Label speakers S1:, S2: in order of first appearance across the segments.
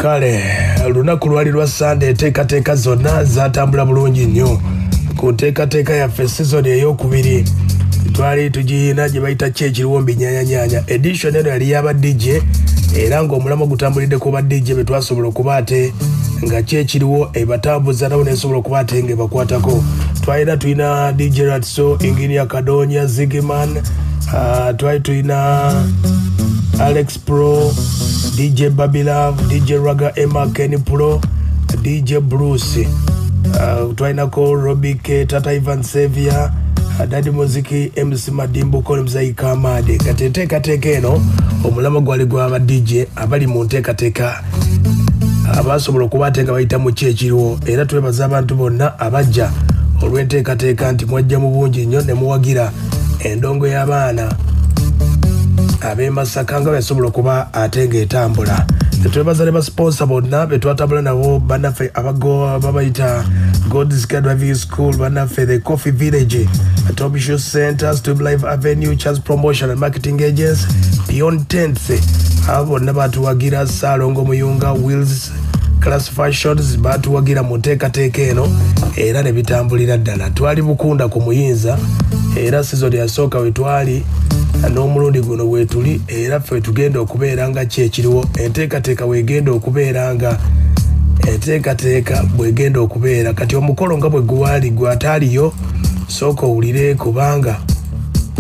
S1: Kale lunaku lwali lwa Sunday enteekateeka zonna zatambula bulungi nnyo ku nteekateeka yaffe season ey'okubiri twali tugiyina gye bayita kyekiriwombi nyaanyanyaanya edition eno yali yaba DJ era ng'omulamwa gutambulidde ku ba DJ be twasobola okuba ate nga kyekiriwo ebatambuza nabo nesobola okuba ate ng'ebakwatako tulina DJ Ratso, Engineer Kadonya, Ziggyman, twali tulina Alex Pro, DJ Babilove, DJ Raga Emma Kenny Pro, DJ Bruce, twalinako Robbie K, Tata Ivan Xavier, Daddy Muziki, MC Madimbo, Kole Mzai Kamade. Kati enteekateeka eno omulama gwali gw'aba DJ abali mu nteekateeka abasobola okuba ate nga bayita mu kyekiriwo era twebaza abantu bonna abajja olw'enteekateeka nti mwajja mu bungi nnyo ne muwagira endongo y'abaana ab'e Masaka nga basobola okuba ate ng'etambula. Twebaza ne basponsor bonna be twatambula nabo bannaffe babayita God's Driving School, bannaffe the Coffee Village, Toby Shoe Center, Stube Life Avenue, Chance Promotion and Marketing Agents, Beyond Tents, abo bonna batuwagira Salongo Muyunga, Wheels Class Fashions batuwagira mu nteekateeka eno era ne bitambulira ddala. Twali Bukunda ku Muyinza era season yasooka we twali n'omulundi guno weetuli era ffe tugenda okubeera nga kyekiriwo enteekateeka weegenda okubeera nga enteekateeka bwegenda okubeera kati omukolo nga bwe gwali gwataaliyo sooka owulire kubanga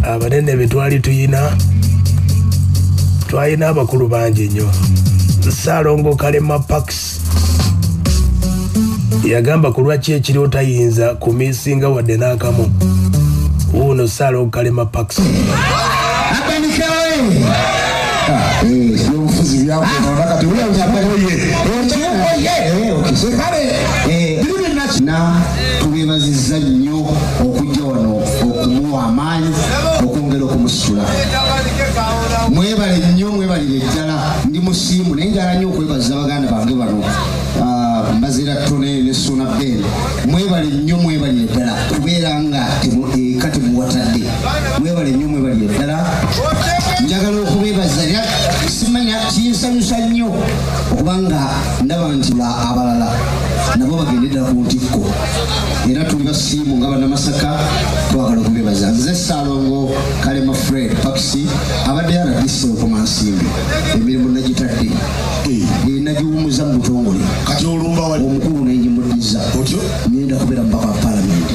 S1: abanene be twali twalina abakulu bangi nnyo. Salongo Kalema Pax yagamba ku lwaki ekiriwo tayinza kumisinga wadde n'akamu. Uno Salongo Kalema Pax
S2: na tubebaziza nnyo okujja wano okumuwa amaanyi okwongera okumusitula. Mwebale nnyo, mwebalire ddala. Ndi musiimu naye njala nnyo okwebaza baganda bange bano Mbazira Tone ne Suna Ben. Mwebale nnyo, mwebalire ddala kubeera nga kati muwatadde. Mwebale nnyo, mwebalire ddala. Njagala okubebaza era simanya kinsanyusa nnyo okubanga ndaba nti abalala nabo bagendera ku ntikko era tuli basiimu nga bannamasaka twagala okubebaza. Nze Salongo Kalema Fred Paxi abadde aradise okumansimbi emirimu nagitadde nagiwumuza mu butongole kati olumba omukulu nenjimuddiza ngenda kubeera mu baka palamenti.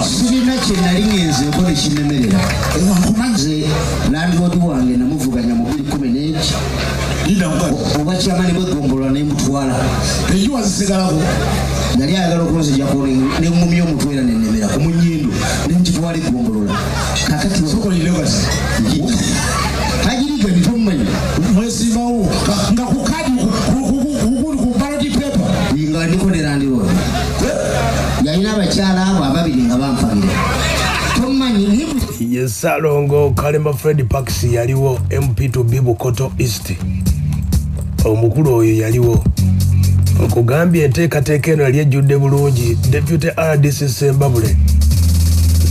S2: Sirina kye nali ngenze nkola ekinnemerera nze landlord wange namuvuganya mu 2011 oba kyamani bwegombolola nemutwala enjuwa zisigalako nali ayagala okunzijjako nemumya omutwe era nennemera ku munyindo nemukitwala egombolola kakati hagiriga nitomumanyi mwesimawo nga kukadi ku ballot paper nga ndiko ne landlord yalina abakyala abo ababiri nga bampagira tomanyi.
S1: Ye Salongo Kalema Fred Pax yaliwo MP2 Bukoto East omukulu oyo yaliwo okugambye enteekateeka eno yali ejjudde bulungi. Deputy RDC Sembabule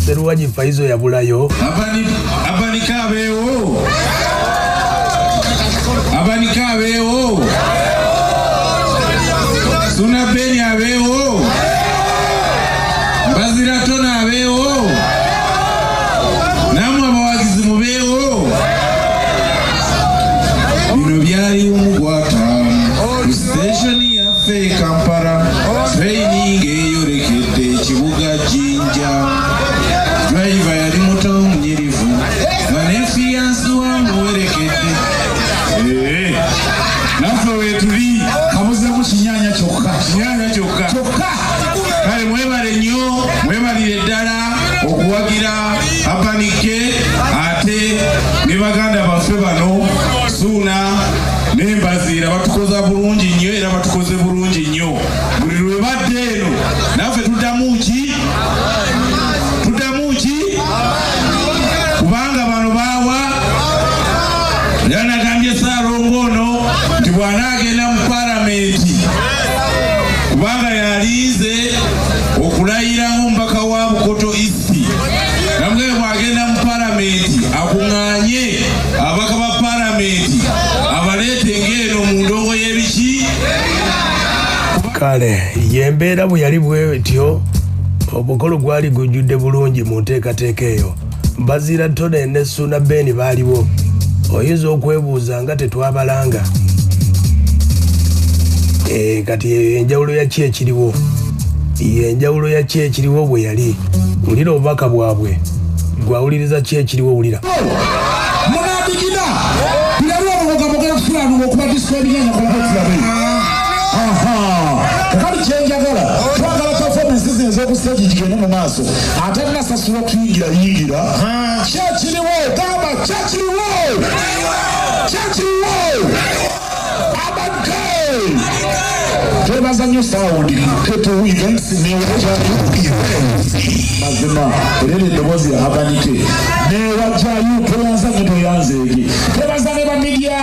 S1: Seruwaji Faizo yabulayo
S3: abanika abeewo Suna Beni abeewo Mbazira Tone abeewo namwe abawagizi mubeewo. Bino byali omugwata ku siteshoni yaffe Kampala training eyolekedde ekibuga Jinja. Driver yali muto munyirivu nga ne fiyansi wamuwerekedde naffe weetuli kabuzemu kinyanya kyokka. Kale mwebale nnyo, mwebalire ddala okuwagira apanike ate ne baganda baffe bano Suuna ne Mbazira batukoza bulungi nnyo era batukoze bulungi nnyo. Buli lwe badde eno naffe tuddamu ki kubanga bano baawa era nagambye Salongo ono nti bw'anaagenda mu palamenti kubanga yaliize okulayira ng'omubaka wa Bukoto East namwe bw'agenda mu palamenti akuŋŋaanye abaka ba palamenti abaleete ng'eno mu ndongo
S1: kale yembeera bwe yali bwetyo omukolo gwali gujjudde bulungi mu nteekateeka eyo. Bazira Tone ne Suna Ben baaliwo. Oyinza okwebuuza nga tetwabalanga. Kati enjawulo ya ki ekiriwo? Enjawulo ya ki ekiriwo bwe yali? Wulira obubaka bwabwe. Gwawuliriza ki ekiriwo wulira.
S4: Munabigina bilaliwo mugogabogera kufulano okuba discredit kwa kutulabe. Kakali kyenjagala twagala performances ez'okustage gigende mu maaso ate nasasula tuyingira kyekiriwo gamba kyekiriwo abadde twebaza nnyo sawundi keto events newajjayo mazima erere eddoboozi ya abanike newajjayo toyanze egi twebaza ne bamedia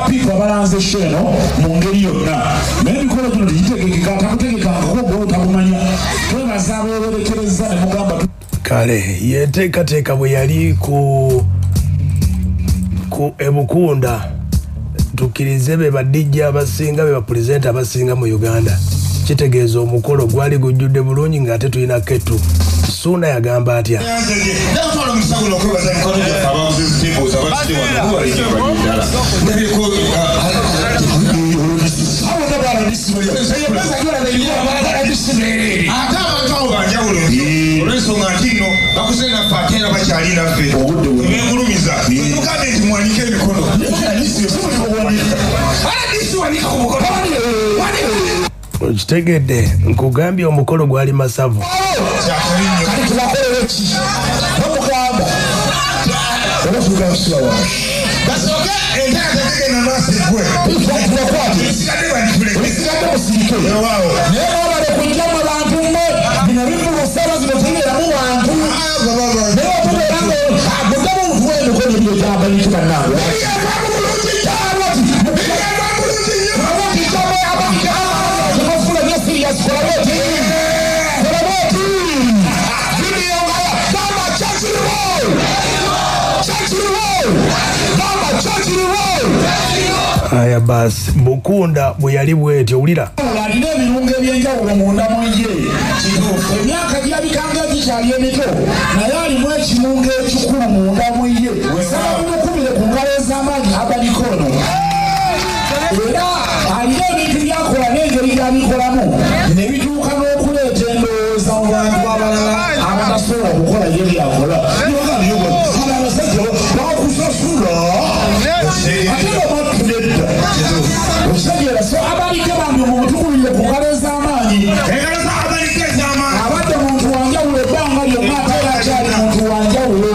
S4: people abalanze sheno mu ngeri yonna naye emikolo gino tegitegekeka takutegekanga kuba otabumanya twebaza abeeberekereza ne mugamba
S1: kale yenteekateeka bwe yali ku ebukunda tukkirize be badijja abasinga be bapulezidenti abasinga mu Uganda. Kitegeeza omukolo gwali gujjudde bulungi ng'ate tulina Ketu. Suna yagamba atya? Okitegedde nkugambye omukolo gwali masavu. Aya basi Bukunda bwe yali bwetyo wulira.
S4: Alina ebirungo ebyenjawulo munda mu ye. Kituufu emyaka gyabikanga gikyali emito naye alimu ekimunga ekikulu munda mu ye. Sababu mukubire ku ngalo ez'amaanyi abanikono. Era alina ebintu byakola n'engeri gyabikolamu ne bituuka n'okuleeta endowooza mu bantu abalala abatasobola okukola ye byakola. Abasajja bakusasula ate babatudedda okitegera so abalike bambi omutukulire ku ngalo ez'amaanyi abadde muntu wanjawulo ebbanga lyonna ate era akyali muntu wanjawulo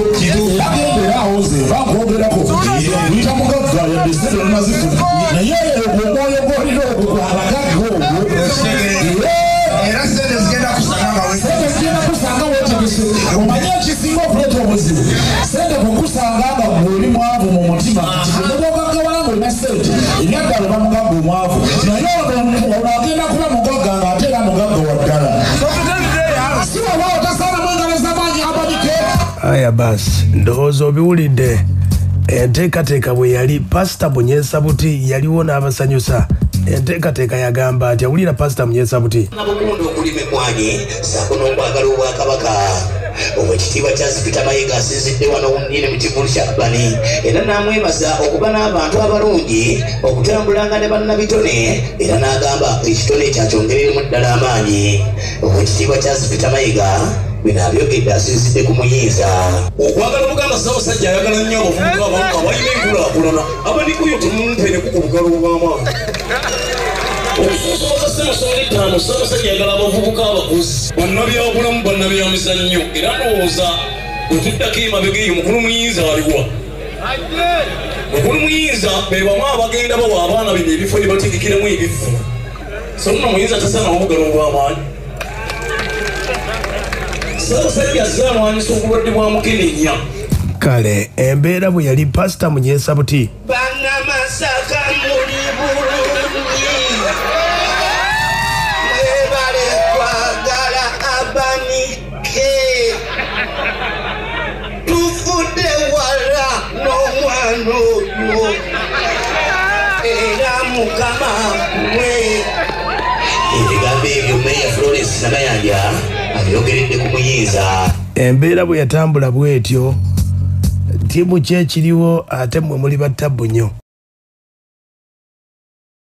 S4: agenderawo ze bakwogerako yita mugagga yadesente lumazifu naye omwoyo gwolina ogwo abagagga ogwo era sente zigenda kusanga wetegese omanye ekisinga okuleeta obuzibu sente kukusanga nga gwoli mwavu mu mutima nebwogagawala ng'olina sente eryaddala bamugagga omwavu naye ono agenda kuba mugagga ng'ate era mugagga wa ddala sibawa otasaanamu engalo z'amaanyi abanike.
S1: Aya basi ndowooza obiwulidde. Enteekateeka bwe yali Pastor Munyesa Buti yaliwo n'abasanyusa. Enteekateeka yagamba atya wulira Pastor Munyesa Buti.
S5: Nabukunda okulima eggwanyi ssaako n'okwagala obwakabaka. Omwekitiibwa Charles Peter Mayiga asinzidde wano nnyini mu kivulu kya Albany era n'amwebaza okuba n'abantu abalungi okutambulanga ne bannabitone era n'agamba ekitone ekyakyongereremu ddala amaanyi. Omwekitiibwa Charles Peter Mayiga bino abyogedde asinzidde ku muyinza. Okwagala obuganda Ssaabasajja ayagala nnyo abavubuka abamu abalina enkulaakulana abanikuyo temumumpe ne kukubugala obw'amaanyi. Okusoboka Ssemasonga ettaano Ssaabasajja ayagala abavubuka abakozi bannabyabulamu bannabyamizannyo era ndowooza bwe tuddako emabega eyo mukulu muyinza aliwa. Mukulu muyinza be bamu abagenda bawa abaana bino ebifo bye bategekeramu ebifu. So nno muyinza tasaanawo obugalo obw'amaanyi. Ssaabasajja azaalwanyisa obulwadde bwa mukenenya.
S1: Kale embeera bwe yali Pastor Munyesa Buti.
S5: Bannamasaka muli bulungi mwebale kwagala abanike tufudde wala n'omwana oyo era mukama we ebyo Meya Florence Namayanja abyogeredde ku Muyinza.
S1: Embeera bwe yatambula bw'etyo ttiimu ki ekiriwo ate mmwe muli battabu nnyo.